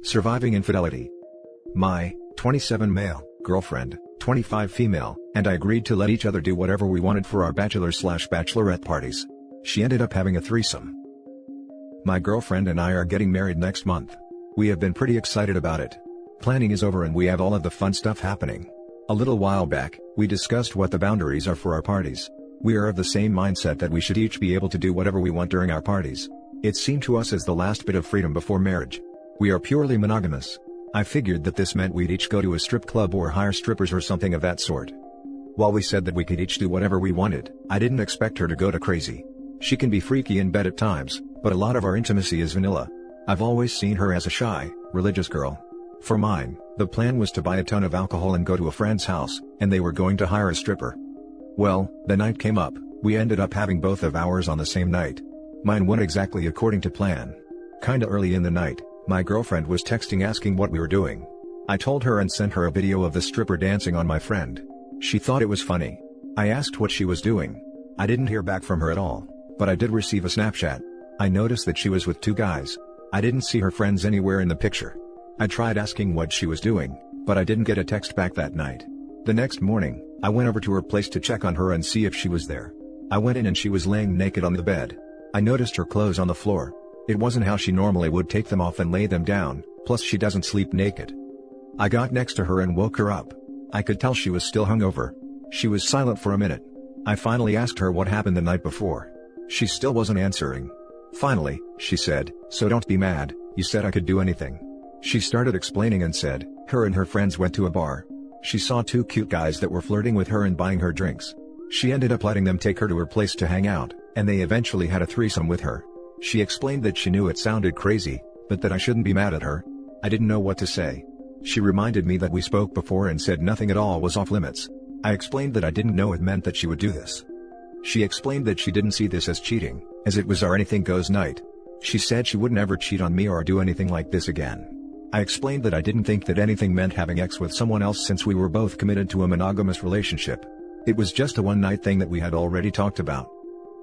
Surviving infidelity. My 27 male girlfriend, 25 female, and I agreed to let each other do whatever we wanted for our bachelor/bachelorette parties. She ended up having a threesome. My girlfriend and I are getting married next month. We have been pretty excited about it. Planning is over and we have all of the fun stuff happening. A little while back, we discussed what the boundaries are for our parties. We are of the same mindset that we should each be able to do whatever we want during our parties. It seemed to us as the last bit of freedom before marriage. We are purely monogamous. I figured that this meant we'd each go to a strip club or hire strippers or something of that sort. While we said that we could each do whatever we wanted, I didn't expect her to go to crazy. She can be freaky in bed at times, but a lot of our intimacy is vanilla. I've always seen her as a shy, religious girl. For mine, the plan was to buy a ton of alcohol and go to a friend's house, and they were going to hire a stripper. Well, the night came up, we ended up having both of ours on the same night. Mine went exactly according to plan. Kinda early in the night, my girlfriend was texting asking what we were doing. I told her and sent her a video of the stripper dancing on my friend. She thought it was funny. I asked what she was doing. I didn't hear back from her at all, but I did receive a Snapchat. I noticed that she was with two guys. I didn't see her friends anywhere in the picture. I tried asking what she was doing, but I didn't get a text back that night. The next morning, I went over to her place to check on her and see if she was there. I went in and she was laying naked on the bed. I noticed her clothes on the floor. It wasn't how she normally would take them off and lay them down, plus she doesn't sleep naked. I got next to her and woke her up. I could tell she was still hungover. She was silent for a minute. I finally asked her what happened the night before. She still wasn't answering. Finally, she said, "So don't be mad, you said I could do anything." She started explaining and said, her and her friends went to a bar. She saw two cute guys that were flirting with her and buying her drinks. She ended up letting them take her to her place to hang out, and they eventually had a threesome with her. She explained that she knew it sounded crazy, but that I shouldn't be mad at her. I didn't know what to say. She reminded me that we spoke before and said nothing at all was off limits. I explained that I didn't know it meant that she would do this. She explained that she didn't see this as cheating, as it was our anything goes night. She said she would never cheat on me or do anything like this again. I explained that I didn't think that anything meant having sex with someone else since we were both committed to a monogamous relationship. It was just a one-night thing that we had already talked about.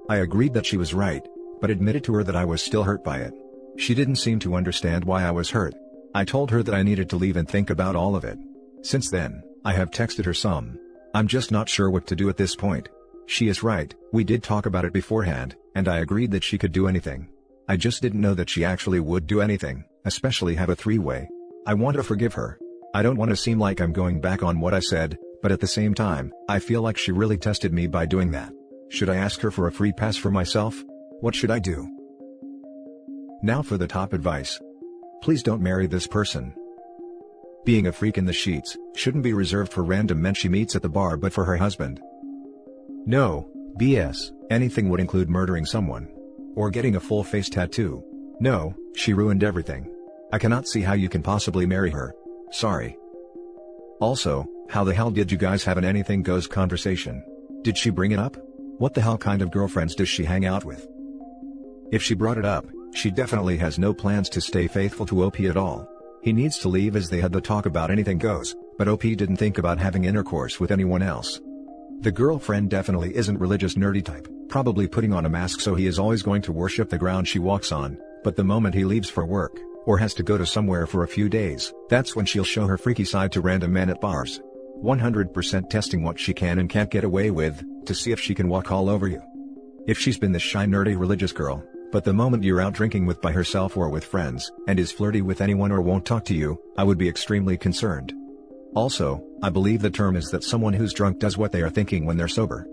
I agreed that she was right, but admitted to her that I was still hurt by it. She didn't seem to understand why I was hurt. I told her that I needed to leave and think about all of it. Since then, I have texted her some. I'm just not sure what to do at this point. She is right, we did talk about it beforehand, and I agreed that she could do anything. I just didn't know that she actually would do anything, especially have a three-way. I want to forgive her. I don't want to seem like I'm going back on what I said, but at the same time, I feel like she really tested me by doing that. Should I ask her for a free pass for myself? What should I do? Now for the top advice. Please don't marry this person. Being a freak in the sheets shouldn't be reserved for random men she meets at the bar but for her husband. No, BS, anything would include murdering someone. Or getting a full face tattoo. No, she ruined everything. I cannot see how you can possibly marry her. Sorry. Also, how the hell did you guys have an anything goes conversation? Did she bring it up? What the hell kind of girlfriends does she hang out with? If she brought it up, she definitely has no plans to stay faithful to OP at all. He needs to leave as they had the talk about anything goes, but OP didn't think about having intercourse with anyone else. The girlfriend definitely isn't religious nerdy type, probably putting on a mask so he is always going to worship the ground she walks on, but the moment he leaves for work, or has to go to somewhere for a few days, that's when she'll show her freaky side to random men at bars. 100% testing what she can and can't get away with, to see if she can walk all over you. If she's been the shy nerdy religious girl, but the moment you're out drinking by herself or with friends, and is flirty with anyone or won't talk to you, I would be extremely concerned. Also, I believe the term is that someone who's drunk does what they are thinking when they're sober.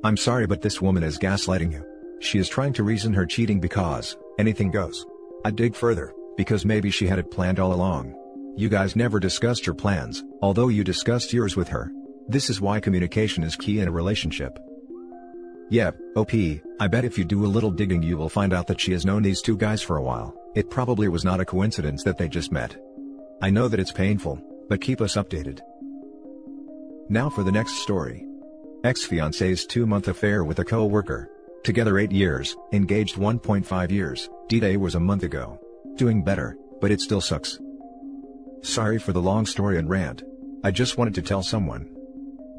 I'm sorry but this woman is gaslighting you. She is trying to reason her cheating because anything goes. I'd dig further, because maybe she had it planned all along. You guys never discussed your plans, although you discussed yours with her. This is why communication is key in a relationship. Yep, OP, I bet if you do a little digging you will find out that she has known these two guys for a while. It probably was not a coincidence that they just met. I know that it's painful, but keep us updated. Now for the next story. Ex-fiancé's 2-month affair with a co-worker. Together 8 years, engaged 1.5 years, D-Day was a month ago. Doing better, but it still sucks. Sorry for the long story and rant. I just wanted to tell someone.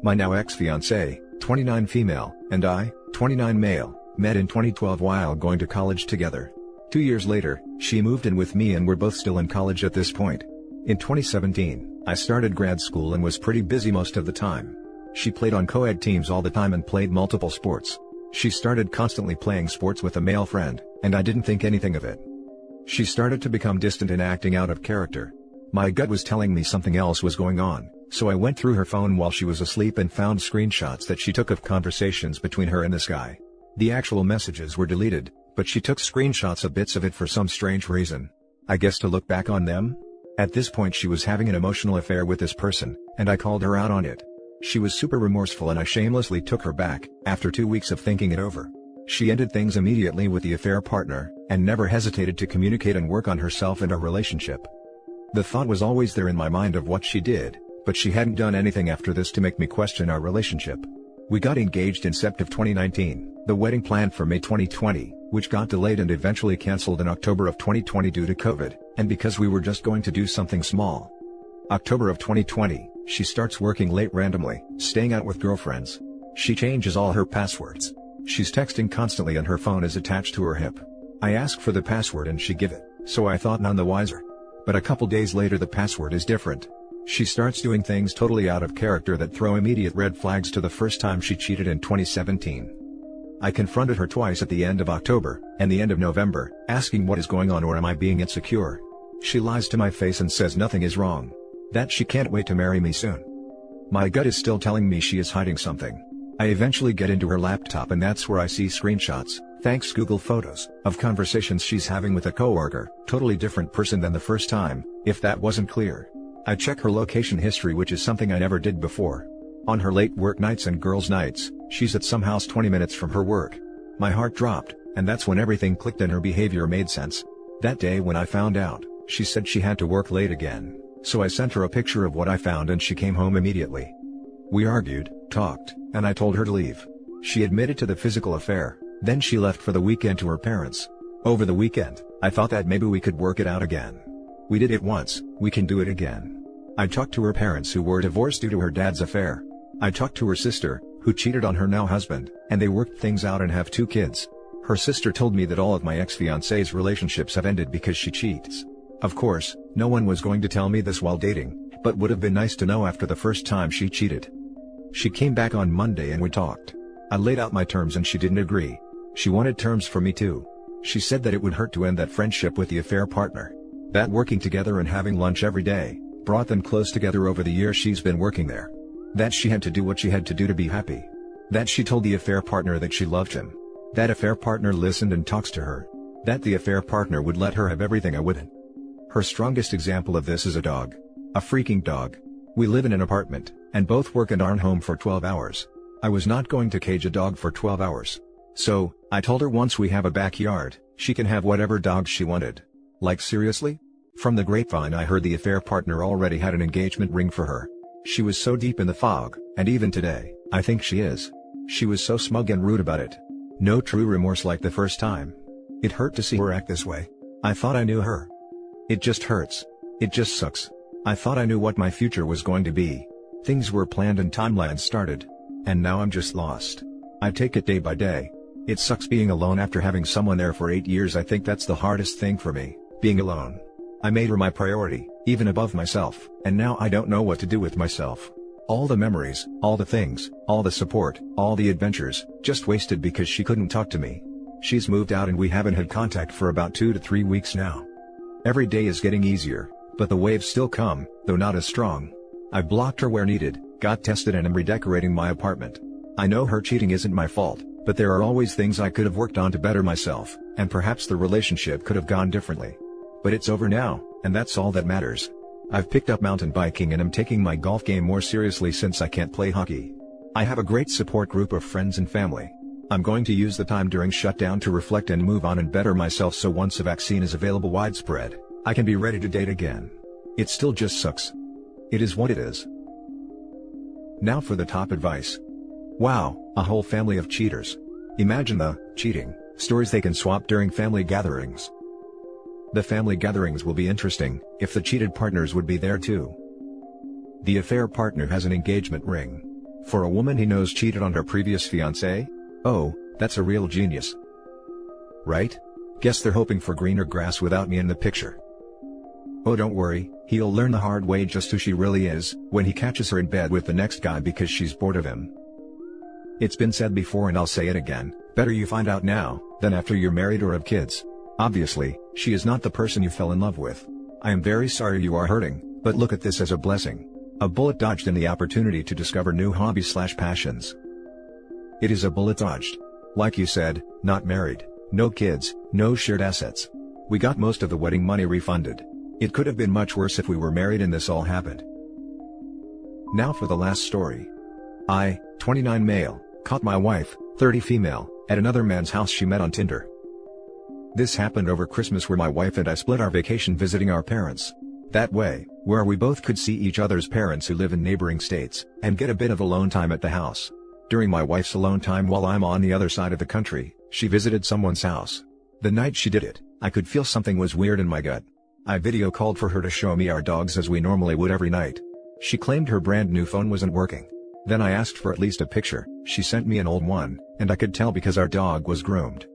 My now ex-fiancé, 29 female, and I, 29 male, met in 2012 while going to college together. 2 years later, she moved in with me and we're both still in college at this point. In 2017, I started grad school and was pretty busy most of the time. She played on co-ed teams all the time and played multiple sports. She started constantly playing sports with a male friend, and I didn't think anything of it. She started to become distant and acting out of character. My gut was telling me something else was going on, so I went through her phone while she was asleep and found screenshots that she took of conversations between her and this guy. The actual messages were deleted, but she took screenshots of bits of it for some strange reason. I guess to look back on them? At this point she was having an emotional affair with this person, and I called her out on it. She was super remorseful and I shamelessly took her back, after 2 weeks of thinking it over. She ended things immediately with the affair partner, and never hesitated to communicate and work on herself and our relationship. The thought was always there in my mind of what she did, but she hadn't done anything after this to make me question our relationship. We got engaged in September 2019, the wedding planned for May 2020, which got delayed and eventually cancelled in October of 2020 due to COVID, and because we were just going to do something small. October of 2020, she starts working late randomly, staying out with girlfriends. She changes all her passwords. She's texting constantly and her phone is attached to her hip. I ask for the password and she give it, so I thought none the wiser. But a couple days later the password is different. She starts doing things totally out of character that throw immediate red flags to the first time she cheated in 2017. I confronted her twice at the end of October, and the end of November, asking what is going on or am I being insecure. She lies to my face and says nothing is wrong. That she can't wait to marry me soon. My gut is still telling me she is hiding something. I eventually get into her laptop and that's where I see screenshots, thanks Google Photos, of conversations she's having with a coworker, totally different person than the first time, if that wasn't clear. I check her location history, which is something I never did before. On her late work nights and girls' nights, she's at some house 20 minutes from her work. My heart dropped, and that's when everything clicked and her behavior made sense. That day when I found out, she said she had to work late again. So I sent her a picture of what I found and she came home immediately. We argued, talked, and I told her to leave. She admitted to the physical affair, then she left for the weekend to her parents. Over the weekend, I thought that maybe we could work it out again. We did it once, we can do it again. I talked to her parents who were divorced due to her dad's affair. I talked to her sister, who cheated on her now husband, and they worked things out and have 2 kids. Her sister told me that all of my ex-fiancé's relationships have ended because she cheats. Of course, no one was going to tell me this while dating, but would have been nice to know after the first time she cheated. She came back on Monday and we talked. I laid out my terms and she didn't agree. She wanted terms for me too. She said that it would hurt to end that friendship with the affair partner. That working together and having lunch every day brought them close together over the year she's been working there. That she had to do what she had to do to be happy. That she told the affair partner that she loved him. That affair partner listened and talks to her. That the affair partner would let her have everything I wouldn't. Her strongest example of this is a dog. A freaking dog. We live in an apartment, and both work and aren't home for 12 hours. I was not going to cage a dog for 12 hours. So, I told her once we have a backyard, she can have whatever dog she wanted. Like seriously? From the grapevine I heard the affair partner already had an engagement ring for her. She was so deep in the fog, and even today, I think she is. She was so smug and rude about it. No true remorse like the first time. It hurt to see her act this way. I thought I knew her. It just hurts. It just sucks. I thought I knew what my future was going to be. Things were planned and timelines started. And now I'm just lost. I take it day by day. It sucks being alone after having someone there for 8 years. I think that's the hardest thing for me, being alone. I made her my priority, even above myself, and now I don't know what to do with myself. All the memories, all the things, all the support, all the adventures, just wasted because she couldn't talk to me. She's moved out and we haven't had contact for about 2 to 3 weeks now. Every day is getting easier, but the waves still come, though not as strong. I've blocked her where needed, got tested and am redecorating my apartment. I know her cheating isn't my fault, but there are always things I could have worked on to better myself, and perhaps the relationship could have gone differently. But it's over now, and that's all that matters. I've picked up mountain biking and am taking my golf game more seriously since I can't play hockey. I have a great support group of friends and family. I'm going to use the time during shutdown to reflect and move on and better myself so once a vaccine is available widespread, I can be ready to date again. It still just sucks. It is what it is. Now for the top advice. Wow, a whole family of cheaters. Imagine the cheating stories they can swap during family gatherings. The family gatherings will be interesting, if the cheated partners would be there too. The affair partner has an engagement ring. For a woman he knows cheated on her previous fiancé? Oh, that's a real genius. Right? Guess they're hoping for greener grass without me in the picture. Oh, don't worry, he'll learn the hard way just who she really is, when he catches her in bed with the next guy because she's bored of him. It's been said before and I'll say it again, better you find out now, than after you're married or have kids. Obviously, she is not the person you fell in love with. I am very sorry you are hurting, but look at this as a blessing. A bullet dodged in the opportunity to discover new hobbies/passions. It is a bullet dodged. Like you said, not married, no kids, no shared assets. We got most of the wedding money refunded. It could have been much worse if we were married and this all happened. Now for the last story. I, 29 male, caught my wife, 30 female, at another man's house she met on Tinder. This happened over Christmas where my wife and I split our vacation visiting our parents. That way, where we both could see each other's parents who live in neighboring states, and get a bit of alone time at the house. During my wife's alone time while I'm on the other side of the country, she visited someone's house. The night she did it, I could feel something was weird in my gut. I video called for her to show me our dogs as we normally would every night. She claimed her brand new phone wasn't working. Then I asked for at least a picture. She sent me an old one, and I could tell because our dog was groomed.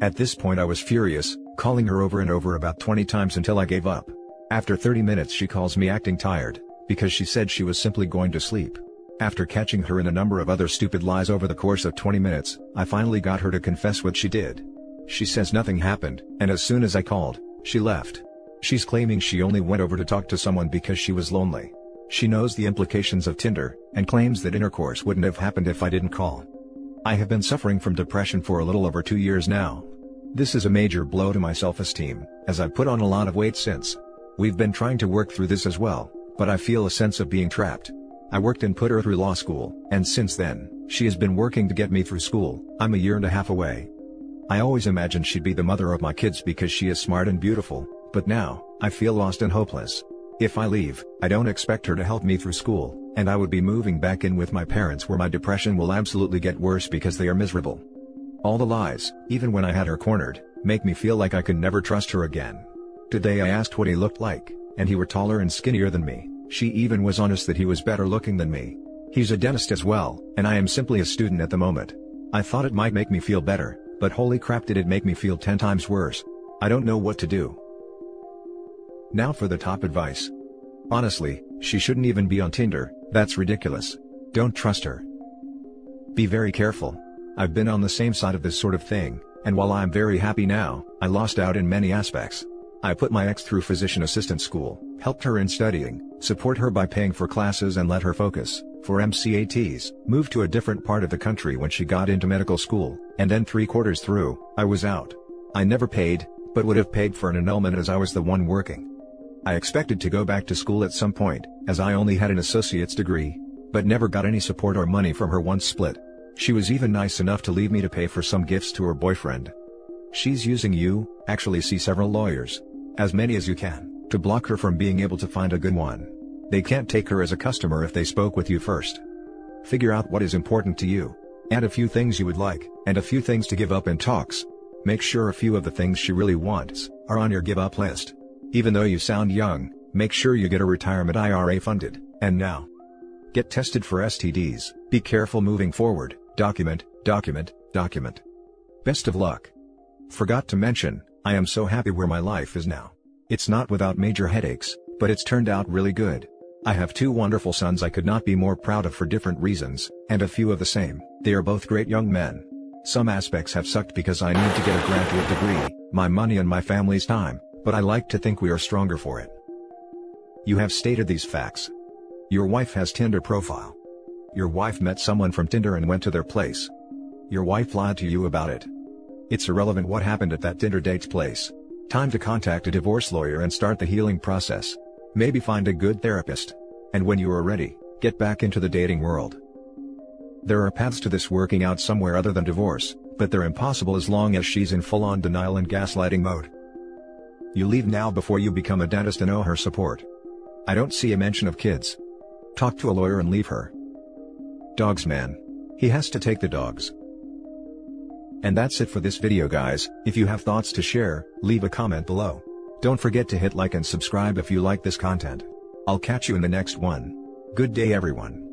At this point I was furious, calling her over and over about 20 times until I gave up. After 30 minutes she calls me acting tired, because she said she was simply going to sleep. After catching her in a number of other stupid lies over the course of 20 minutes, I finally got her to confess what she did. She says nothing happened, and as soon as I called, she left. She's claiming she only went over to talk to someone because she was lonely. She knows the implications of Tinder, and claims that intercourse wouldn't have happened if I didn't call. I have been suffering from depression for a little over 2 years now. This is a major blow to my self-esteem, as I've put on a lot of weight since. We've been trying to work through this as well, but I feel a sense of being trapped. I worked and put her through law school, and since then, she has been working to get me through school. I'm a year and a half away. I always imagined she'd be the mother of my kids because she is smart and beautiful, but now, I feel lost and hopeless. If I leave, I don't expect her to help me through school, and I would be moving back in with my parents where my depression will absolutely get worse because they are miserable. All the lies, even when I had her cornered, make me feel like I can never trust her again. Today I asked what he looked like, and he were taller and skinnier than me. She even was honest that he was better looking than me. He's a dentist as well, and I am simply a student at the moment. I thought it might make me feel better, but holy crap did it make me feel 10 times worse. I don't know what to do. Now for the top advice. Honestly, she shouldn't even be on Tinder, that's ridiculous. Don't trust her. Be very careful. I've been on the same side of this sort of thing, and while I'm very happy now, I lost out in many aspects. I put my ex through physician assistant school, helped her in studying, support her by paying for classes and let her focus, for MCATs, moved to a different part of the country when she got into medical school, and then 3/4 through, I was out. I never paid, but would have paid for an annulment as I was the one working. I expected to go back to school at some point, as I only had an associate's degree, but never got any support or money from her once split. She was even nice enough to leave me to pay for some gifts to her boyfriend. She's using you, actually see several lawyers, as many as you can, to block her from being able to find a good one. They can't take her as a customer if they spoke with you first. Figure out what is important to you. Add a few things you would like, and a few things to give up in talks. Make sure a few of the things she really wants are on your give up list. Even though you sound young, make sure you get a retirement IRA funded, and now. Get tested for STDs, be careful moving forward, document. Best of luck. Forgot to mention, I am so happy where my life is now. It's not without major headaches, but it's turned out really good. I have 2 wonderful sons I could not be more proud of for different reasons, and a few of the same. They are both great young men. Some aspects have sucked because I need to get a graduate degree, my money and my family's time, but I like to think we are stronger for it. You have stated these facts. Your wife has Tinder profile. Your wife met someone from Tinder and went to their place. Your wife lied to you about it. It's irrelevant what happened at that Tinder date's place. Time to contact a divorce lawyer and start the healing process. Maybe find a good therapist. And when you are ready, get back into the dating world. There are paths to this working out somewhere other than divorce, but they're impossible as long as she's in full-on denial and gaslighting mode. You leave now before you become a dentist and owe her support. I don't see a mention of kids. Talk to a lawyer and leave her. Dogs man. He has to take the dogs. And that's it for this video guys. If you have thoughts to share, leave a comment below. Don't forget to hit like and subscribe if you like this content. I'll catch you in the next one. Good day everyone.